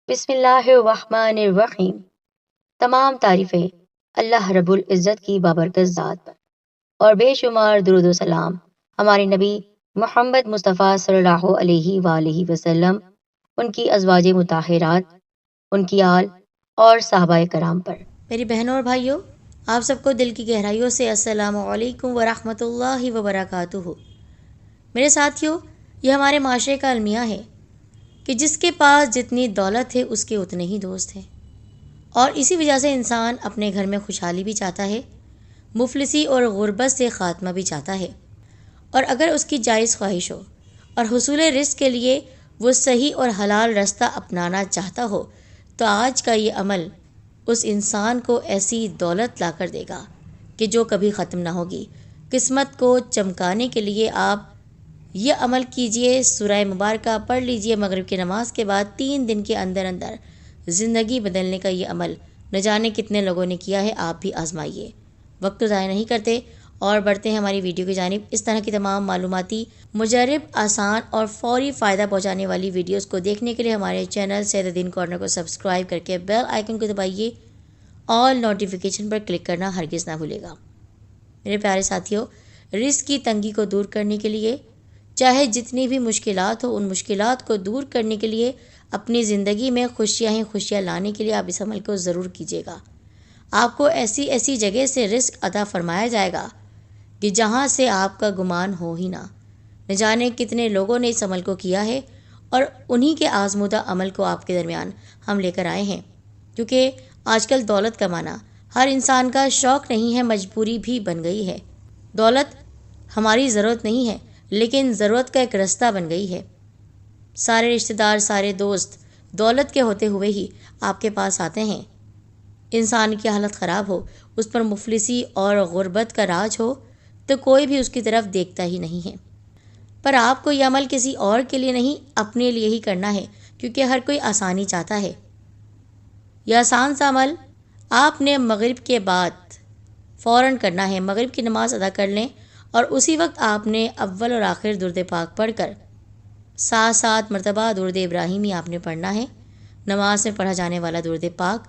بسم اللہ الرحمن الرحیم۔ تمام تعریفیں اللہ رب العزت کی بابرکت ذات پر، اور بے شمار درود و سلام ہمارے نبی محمد مصطفیٰ صلی اللہ علیہ وآلہ وسلم، ان کی ازواج مطہرات، ان کی آل اور صحابہ کرام پر۔ میری بہنوں اور بھائیوں، آپ سب کو دل کی گہرائیوں سے السلام علیکم ورحمۃ اللہ وبرکاتہ۔ میرے ساتھیوں، یہ ہمارے معاشرے کا المیہ ہے کہ جس کے پاس جتنی دولت ہے اس کے اتنے ہی دوست ہیں، اور اسی وجہ سے انسان اپنے گھر میں خوشحالی بھی چاہتا ہے، مفلسی اور غربت سے خاتمہ بھی چاہتا ہے، اور اگر اس کی جائز خواہش ہو اور حصول رزق کے لیے وہ صحیح اور حلال رستہ اپنانا چاہتا ہو تو آج کا یہ عمل اس انسان کو ایسی دولت لا کر دے گا کہ جو کبھی ختم نہ ہوگی۔ قسمت کو چمکانے کے لیے آپ یہ عمل کیجئے، سورہ مبارکہ پڑھ لیجئے مغرب کی نماز کے بعد، 3 دن کے اندر اندر زندگی بدلنے کا یہ عمل نہ جانے کتنے لوگوں نے کیا ہے، آپ بھی آزمائیے۔ وقت تو ضائع نہیں کرتے اور بڑھتے ہیں ہماری ویڈیو کی جانب۔ اس طرح کی تمام معلوماتی، مجرب، آسان اور فوری فائدہ پہنچانے والی ویڈیوز کو دیکھنے کے لیے ہمارے چینل سید دین کارنر کو سبسکرائب کر کے بیل آئیکن کو دبائیے، آل نوٹیفیکیشن پر کلک کرنا ہرگز نہ بھولے گا۔ میرے پیارے ساتھیوں، رزق کی تنگی کو دور کرنے کے لیے، چاہے جتنی بھی مشکلات ہو، ان مشکلات کو دور کرنے کے لیے، اپنی زندگی میں خوشیاں ہی خوشیاں لانے کے لیے آپ اس عمل کو ضرور کیجیے گا۔ آپ کو ایسی جگہ سے رزق عطا فرمایا جائے گا کہ جہاں سے آپ کا گمان ہو ہی نہ جانے کتنے لوگوں نے اس عمل کو کیا ہے، اور انہی کے آزمودہ عمل کو آپ کے درمیان ہم لے کر آئے ہیں، کیونکہ آج کل دولت کمانا ہر انسان کا شوق نہیں ہے، مجبوری بھی بن گئی ہے۔ دولت ہماری ضرورت نہیں ہے، لیکن ضرورت کا ایک رستہ بن گئی ہے۔ سارے رشتہ دار، سارے دوست دولت کے ہوتے ہوئے ہی آپ کے پاس آتے ہیں۔ انسان کی حالت خراب ہو، اس پر مفلسی اور غربت کا راج ہو تو کوئی بھی اس کی طرف دیکھتا ہی نہیں ہے۔ پر آپ کو یہ عمل کسی اور کے لیے نہیں، اپنے لیے ہی کرنا ہے، کیونکہ ہر کوئی آسانی چاہتا ہے۔ یہ آسان سا عمل آپ نے مغرب کے بعد فوراً کرنا ہے۔ مغرب کی نماز ادا کر لیں اور اسی وقت آپ نے اول اور آخر درود پاک پڑھ کر 7 مرتبہ درود ابراہیمی آپ نے پڑھنا ہے۔ نماز میں پڑھا جانے والا درود پاک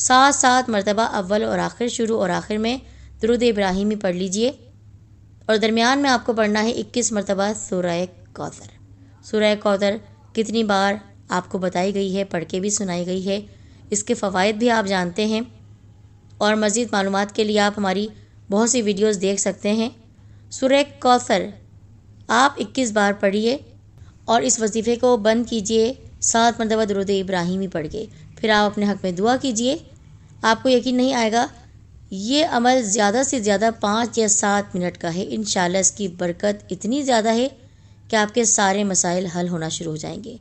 7 مرتبہ اول اور آخر، شروع اور آخر میں درود ابراہیمی پڑھ لیجئے، اور درمیان میں آپ کو پڑھنا ہے 21 مرتبہ سورہ کوثر۔ سورہ کوثر کتنی بار آپ کو بتائی گئی ہے، پڑھ کے بھی سنائی گئی ہے، اس کے فوائد بھی آپ جانتے ہیں، اور مزید معلومات کے لیے آپ ہماری بہت سی ویڈیوز دیکھ سکتے ہیں۔ سورہ کوثر آپ 21 بار پڑھیے اور اس وظیفے کو بند کیجئے 7 مرتبہ درود ابراہیمی پڑھ کے، پھر آپ اپنے حق میں دعا کیجئے۔ آپ کو یقین نہیں آئے گا، یہ عمل زیادہ سے زیادہ 5 یا 7 منٹ کا ہے۔ انشاءاللہ اس کی برکت اتنی زیادہ ہے کہ آپ کے سارے مسائل حل ہونا شروع ہو جائیں گے۔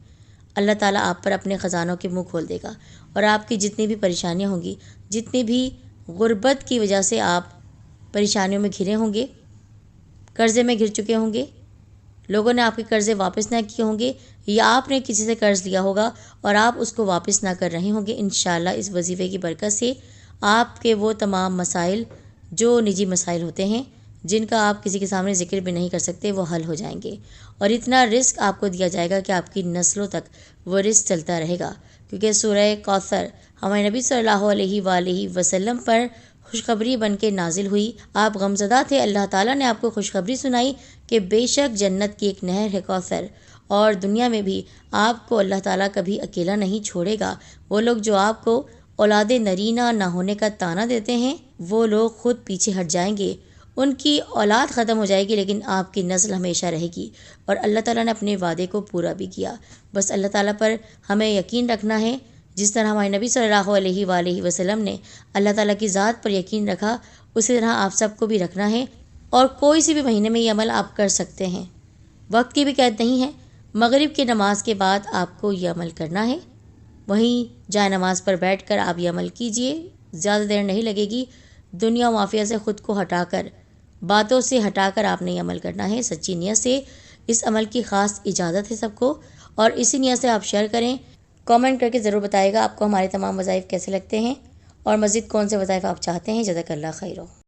اللہ تعالیٰ آپ پر اپنے خزانوں کے منہ کھول دے گا، اور آپ کی جتنی بھی پریشانیاں ہوں گی، جتنی بھی غربت کی وجہ سے آپ پریشانیوں میں گھرے ہوں گے، قرضے میں گر چکے ہوں گے، لوگوں نے آپ کے قرضے واپس نہ کیے ہوں گے، یا آپ نے کسی سے قرض لیا ہوگا اور آپ اس کو واپس نہ کر رہے ہوں گے، انشاءاللہ اس وظیفے کی برکت سے آپ کے وہ تمام مسائل جو نجی مسائل ہوتے ہیں، جن کا آپ کسی کے سامنے ذکر بھی نہیں کر سکتے، وہ حل ہو جائیں گے، اور اتنا رزق آپ کو دیا جائے گا کہ آپ کی نسلوں تک وہ رزق چلتا رہے گا، کیونکہ سورہ کوثر ہمارے نبی صلی اللہ علیہ وآلہ وسلم پر خوشخبری بن کے نازل ہوئی۔ آپ غمزدہ تھے، اللہ تعالیٰ نے آپ کو خوشخبری سنائی کہ بے شک جنت کی ایک نہر ہے کوثر، اور دنیا میں بھی آپ کو اللہ تعالیٰ کبھی اکیلا نہیں چھوڑے گا۔ وہ لوگ جو آپ کو اولاد نرینہ نہ ہونے کا طعنہ دیتے ہیں، وہ لوگ خود پیچھے ہٹ جائیں گے، ان کی اولاد ختم ہو جائے گی، لیکن آپ کی نسل ہمیشہ رہے گی، اور اللہ تعالیٰ نے اپنے وعدے کو پورا بھی کیا۔ بس اللہ تعالیٰ پر ہمیں یقین رکھنا ہے، جس طرح ہمارے نبی صلی اللہ علیہ وآلہ وسلم نے اللہ تعالیٰ کی ذات پر یقین رکھا، اسی طرح آپ سب کو بھی رکھنا ہے، اور کوئی سی بھی مہینے میں یہ عمل آپ کر سکتے ہیں۔ وقت کی بھی قید نہیں ہے، مغرب کی نماز کے بعد آپ کو یہ عمل کرنا ہے، وہیں جائے نماز پر بیٹھ کر آپ یہ عمل کیجئے، زیادہ دیر نہیں لگے گی۔ دنیا و مافیہ سے خود کو ہٹا کر، باتوں سے ہٹا کر آپ نے یہ عمل کرنا ہے سچی نیت سے۔ اس عمل کی خاص اجازت ہے سب کو، اور اسی نیت سے آپ شیئر کریں۔ کامنٹ کر کے ضرور بتائے گا آپ کو ہمارے تمام وظائف کیسے لگتے ہیں، اور مزید کون سے وظائف آپ چاہتے ہیں۔ جزاک اللہ خیرہ۔